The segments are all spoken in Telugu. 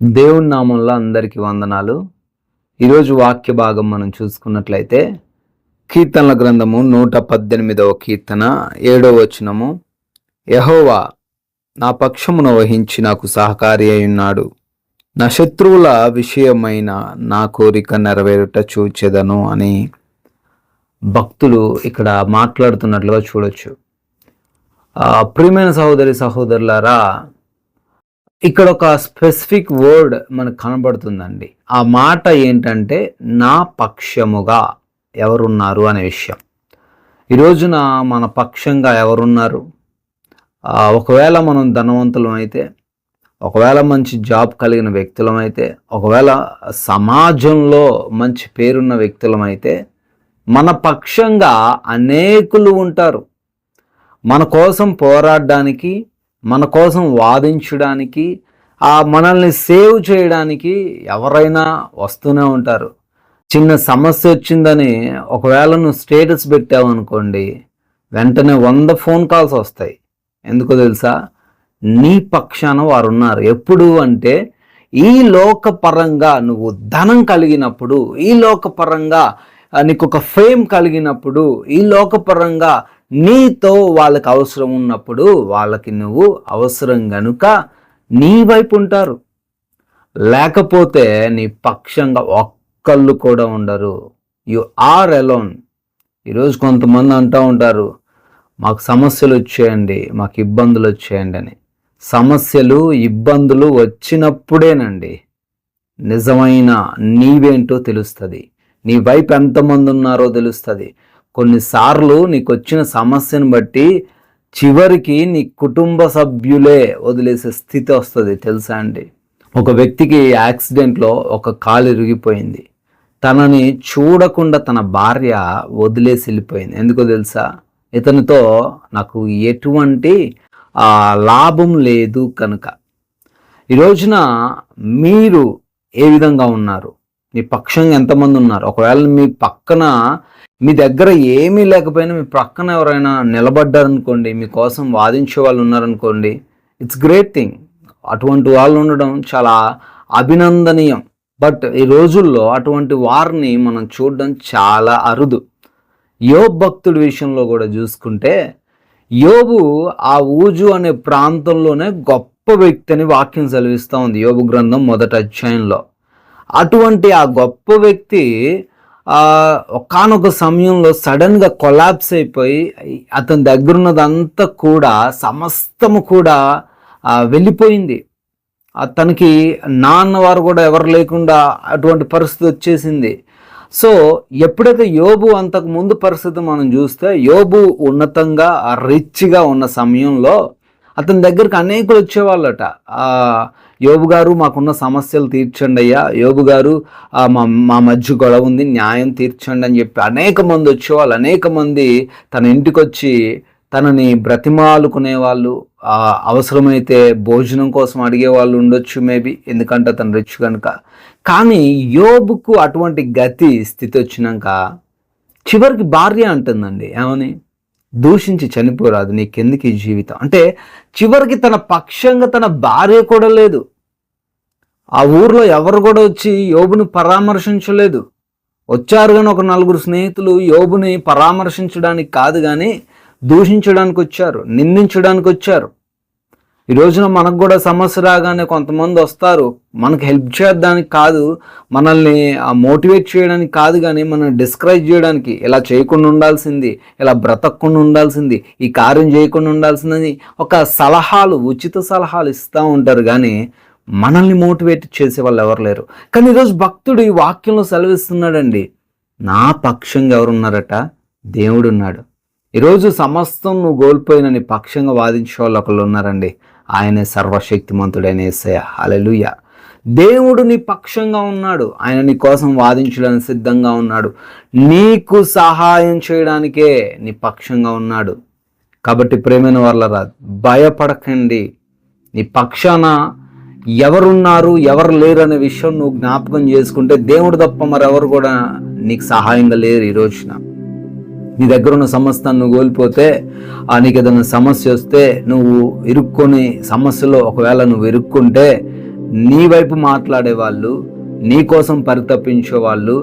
దేవుని నామంలో అందరికీ వందనాలు. ఈరోజు వాక్య భాగం మనం చూసుకున్నట్లయితే కీర్తనల గ్రంథము 118వ కీర్తన 7వ వచనము. యెహోవా నా పక్షమున వహించి నాకు సహకారి అయి ఉన్నాడు. నా శత్రువుల విషయమైన నా కోరిక నెరవేరుట చూచెదను అని భక్తులు ఇక్కడ మాట్లాడుతున్నట్లుగా చూడొచ్చు. ప్రియమైన సహోదరి సహోదరులారా, ఇక్కడ ఒక స్పెసిఫిక్ వర్డ్ మనకు కనబడుతుందండి. ఆ మాట ఏంటంటే నా పక్షముగా ఎవరున్నారు అనే విషయం. ఈ రోజున మన పక్షంగా ఎవరున్నారు? ఒకవేళ మనం ధనవంతులం అయితే, ఒకవేళ మంచి జాబ్ కలిగిన వ్యక్తులం అయితే, ఒకవేళ సమాజంలో మంచి పేరున్న వ్యక్తులం అయితే, మన పక్షంగా అనేకులు ఉంటారు. మన కోసం పోరాడడానికి, మన కోసం వాదించడానికి, మనల్ని సేవ్ చేయడానికి ఎవరైనా వస్తూనే ఉంటారు. చిన్న సమస్య వచ్చిందని ఒకవేళ నువ్వు స్టేటస్ పెట్టావనుకోండి, వెంటనే 100 ఫోన్ కాల్స్ వస్తాయి. ఎందుకో తెలుసా? నీ పక్షాన వారు ఉన్నారు. ఎప్పుడు అంటే ఈ లోకపరంగా నువ్వు ధనం కలిగినప్పుడు, ఈ లోకపరంగా నీకు ఒక ఫేమ్ కలిగినప్పుడు, ఈ లోకపరంగా నీతో వాళ్ళకి అవసరం ఉన్నప్పుడు వాళ్ళకి నువ్వు అవసరం గనుక నీ వైపు ఉంటారు. లేకపోతే నీ పక్షంగా ఒక్కళ్ళు కూడా ఉండరు. You are alone. ఈరోజు కొంతమంది అంటూ ఉంటారు, మాకు సమస్యలు వచ్చేయండి, మాకు ఇబ్బందులు వచ్చేయండి అని. సమస్యలు ఇబ్బందులు వచ్చినప్పుడేనండి నిజమైన నీవేంటో తెలుస్తుంది, నీ వైపు ఎంతమంది ఉన్నారో తెలుస్తుంది. కొన్నిసార్లు నీకు వచ్చిన సమస్యను బట్టి చివరికి నీ కుటుంబ సభ్యులే వదిలేసే స్థితి వస్తుంది, తెలుసా అండి? ఒక వ్యక్తికి యాక్సిడెంట్లో ఒక కాలు ఇరిగిపోయింది. తనని చూడకుండా తన భార్య వదిలేసి వెళ్ళిపోయింది. ఎందుకో తెలుసా? ఇతనితో నాకు ఎటువంటి లాభం లేదు కనుక. ఈ రోజున మీరు ఏ విధంగా ఉన్నారు? మీ పక్షంగా ఎంతమంది ఉన్నారు? ఒకవేళ మీ పక్కన, మీ దగ్గర ఏమీ లేకపోయినా మీ పక్కన ఎవరైనా నిలబడ్డారనుకోండి, మీకోసం వాదించే వాళ్ళు ఉన్నారనుకోండి, ఇట్స్ గ్రేట్ థింగ్. అటువంటి వాళ్ళు ఉండడం చాలా అభినందనీయం. బట్ ఈ రోజుల్లో అటువంటి వారిని మనం చూడడం చాలా అరుదు. యోబు భక్తుడి విషయంలో కూడా చూసుకుంటే, యోబు ఆ ఊజు అనే ప్రాంతంలోనే గొప్ప వ్యక్తి అని వాక్యం సెలవిస్తూ ఉంది యోబు గ్రంథం 1వ అధ్యాయంలో. అటువంటి ఆ గొప్ప వ్యక్తి ఒకానొక సమయంలో సడన్గా కొలాప్స్ అయిపోయి అతని దగ్గర ఉన్నదంతా కూడా, సమస్తము కూడా వెళ్ళిపోయింది. తనకి నాన్నవారు కూడా ఎవరు లేకుండా అటువంటి పరిస్థితి వచ్చేసింది. సో ఎప్పుడైతే యోబు అంతకు ముందు పరిస్థితి మనం చూస్తే, యోబు ఉన్నతంగా రిచ్గా ఉన్న సమయంలో అతని దగ్గరికి అనేకులు వచ్చేవాళ్ళట. యోబు గారు, మాకున్న సమస్యలు తీర్చండి అయ్యా, యోబు గారు మా మధ్య గొడవ ఉంది, న్యాయం తీర్చండి అని చెప్పి అనేక మంది వచ్చేవాళ్ళు. అనేక మంది తన ఇంటికి వచ్చి తనని బ్రతిమాలుకునేవాళ్ళు. అవసరమైతే భోజనం కోసం అడిగే వాళ్ళు ఉండొచ్చు మేబీ, ఎందుకంటే అతను రిచ్ కనుక. కానీ యోబుకు అటువంటి స్థితి వచ్చినాక చివరికి భార్య అంటుందండి, ఏమని? దూషించి చనిపోరాదు, నీకెందుకు ఈ జీవితం అంటే. చివరికి తన పక్షంగా తన భార్య కూడా లేదు. ఆ ఊర్లో ఎవరు కూడా వచ్చి యోబుని పరామర్శించలేదు. వచ్చారు కానీ ఒక 4 స్నేహితులు యోబుని పరామర్శించడానికి కాదు కానీ దూషించడానికి వచ్చారు, నిందించడానికి వచ్చారు. ఈ రోజున మనకు కూడా సమస్య రాగానే కొంతమంది వస్తారు, మనకు హెల్ప్ చేయడానికి కాదు, మనల్ని మోటివేట్ చేయడానికి కాదు, కానీ మనల్ని డిస్కరేజ్ చేయడానికి, ఇలా చేయకుండా ఉండాల్సింది, ఇలా బ్రతకకుండా ఉండాల్సింది, ఈ కార్యం చేయకుండా ఉండాల్సిందని ఒక సలహాలు, ఉచిత సలహాలు ఇస్తూ ఉంటారు. కానీ మనల్ని మోటివేట్ చేసే వాళ్ళు ఎవరు లేరు. కానీ ఈరోజు భక్తుడు ఈ వాక్యంలో సెలవిస్తున్నాడండి, నా పక్షంగా ఎవరున్నారట? దేవుడు ఉన్నాడు. ఈరోజు సమస్తం నువ్వు కోల్పోయిన నీ పక్షంగా వాదించే వాళ్ళు ఒకళ్ళు ఉన్నారండి. ఆయనే సర్వశక్తిమంతుడైన యేసయ్య. హల్లెలూయా. దేవుడు నీ పక్షంగా ఉన్నాడు. ఆయన నీ కోసం వాదించడానికి సిద్ధంగా ఉన్నాడు. నీకు సహాయం చేయడానికే నీ పక్షంగా ఉన్నాడు. కాబట్టి ప్రేమైన వాళ్ళరా, భయపడకండి. నీ పక్షాన ఎవరున్నారు, ఎవరు లేరు అనే విషయం నువ్వు జ్ఞాపకం చేసుకుంటే, దేవుడు తప్ప మరెవరు కూడా నీకు సహాయంగా లేరు. ఈ రోజున నీ దగ్గర ఉన్న సమస్తాన్ని నువ్వు కోల్పోతే, నీకు ఏదైనా సమస్య వస్తే, నువ్వు ఇరుక్కొని సమస్యలో ఒకవేళ నువ్వు ఇరుక్కుంటే, నీ వైపు మాట్లాడే వాళ్ళు, నీ కోసం పరితపించే వాళ్ళు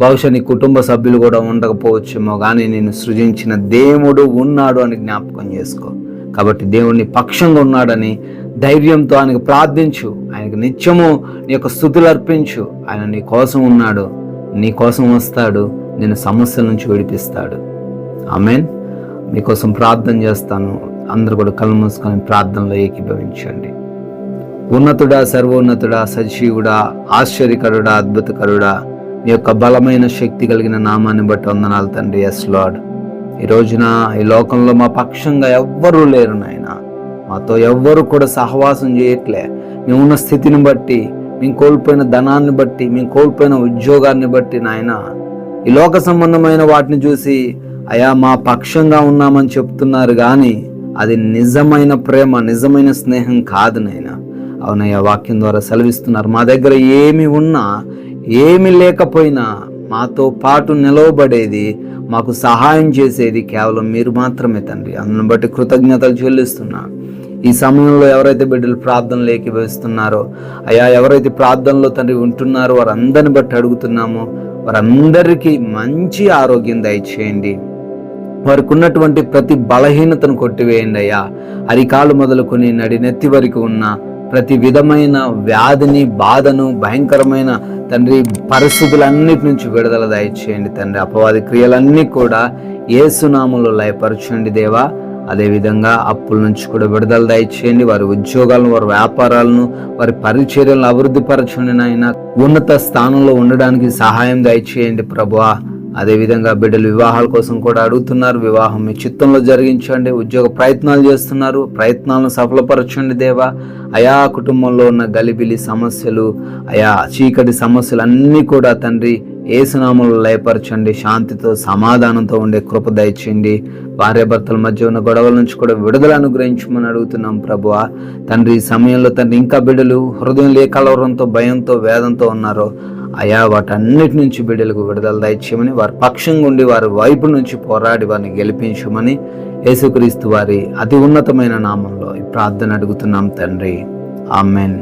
బహుశా నీ కుటుంబ సభ్యులు కూడా ఉండకపోవచ్చేమో, కానీ నేను సృజించిన దేవుడు ఉన్నాడు అని జ్ఞాపకం చేసుకో. కాబట్టి దేవుడిని పక్షంగా ఉన్నాడని ధైర్యంతో ఆయనకు ప్రార్థించు, ఆయనకు నిత్యము నీ యొక్క స్తుతులు అర్పించు. ఆయన నీ కోసం ఉన్నాడు, నీ కోసం వస్తాడు, నేను సమస్యల నుంచి విడిపిస్తాడు. ఆమేన్. మీకోసం ప్రార్థన చేస్తాను. అందరూ కూడా కళ్ళు మూసుకొని ప్రార్థనలో ఏకీభవించండి. ఉన్నతుడా, సర్వోన్నతుడా, సజీవుడా, ఆశ్చర్యకరుడా, అద్భుతకరుడా, నీ యొక్క బలమైన శక్తి కలిగిన నామాన్ని బట్టి వందనాలు తండ్రి. ఎస్ లార్డ్, ఈ రోజున ఈ లోకంలో మా పక్షంగా ఎవ్వరూ లేరు నాయన. మాతో ఎవ్వరు కూడా సహవాసం చేయట్లే. మేము ఉన్న స్థితిని బట్టి, మేము కోల్పోయిన ధనాన్ని బట్టి, మేము కోల్పోయిన ఉద్యోగాన్ని బట్టి నాయన, ఈ లోక సంబంధమైన వాటిని చూసి అయా మా పక్షంగా ఉన్నామని చెప్తున్నారు, కానీ అది నిజమైన ప్రేమ, నిజమైన స్నేహం కాదు నాయన. అవునయ్యా, వాక్యం ద్వారా సెలవిస్తున్నారు, మా దగ్గర ఏమి ఉన్నా ఏమి లేకపోయినా మాతో పాటు నిలవబడేది, మాకు సహాయం చేసేది కేవలం మీరు మాత్రమే తండ్రి. అందుని బట్టి కృతజ్ఞతలు చెల్లిస్తున్నా. ఈ సమయంలో ఎవరైతే బిడ్డలు ప్రార్థనలు ఏకీభవిస్తున్నారో అయ్యా, ఎవరైతే ప్రార్థనలో తండ్రి ఉంటున్నారో వారందరిని బట్టి అడుగుతున్నామో, వారందరికీ మంచి ఆరోగ్యం దయచేయండి. వారికి ఉన్నటువంటి ప్రతి బలహీనతను కొట్టివేయండి అయ్యా. అరికాలు మొదలుకొని నడినెత్తి వరకు ఉన్న ప్రతి విధమైన వ్యాధిని, బాధను, భయంకరమైన తండ్రి పరిస్థితులన్నిటి నుంచి విడుదల దయచేయండి తండ్రి. అపవాది క్రియలన్నీ కూడా యేసునామములో లయపరచండి దేవా. అదేవిధంగా అప్పుల నుంచి కూడా విడుదల దయచేయండి. వారి ఉద్యోగాలను, వారి వ్యాపారాలను, వారి పరిచర్యలను అభివృద్ధి పరచండి నాయన. ఉన్నత స్థానంలో ఉండడానికి సహాయం దయచేయండి ప్రభువా. అదేవిధంగా బిడ్డలు వివాహాల కోసం కూడా అడుగుతున్నారు, వివాహం మీ చిత్తంలో జరిగించండి. ఉద్యోగ ప్రయత్నాలు చేస్తున్నారు, ప్రయత్నాలను సఫలపరచండి దేవా. అయా కుటుంబంలో ఉన్న గలిబిలి సమస్యలు, అయా చీకటి సమస్యలు అన్నీ కూడా తండ్రి యేసునామములో లయపరచండి. శాంతితో, సమాధానంతో ఉండే కృప దయచేయండి. భార్యాభర్తల మధ్య ఉన్న గొడవల నుంచి కూడా విడుదల అనుగ్రహించమని అడుగుతున్నాం ప్రభువా. తండ్రి ఈ సమయంలో తండ్రి ఇంకా బిడ్డలు హృదయంలో ఏ కలవరంతో, భయంతో, వేదంతో ఉన్నారో అయా వాటన్నిటి నుంచి బిడ్డలకు విడుదల దయచేయమని, వారి పక్షంగా ఉండి వారి వైపు నుంచి పోరాడి వారిని గెలిపించమని యేసుక్రీస్తు వారి అతి ఉన్నతమైన నామంలో ఈ ప్రార్థన అడుగుతున్నాం తండ్రి. ఆమెన్.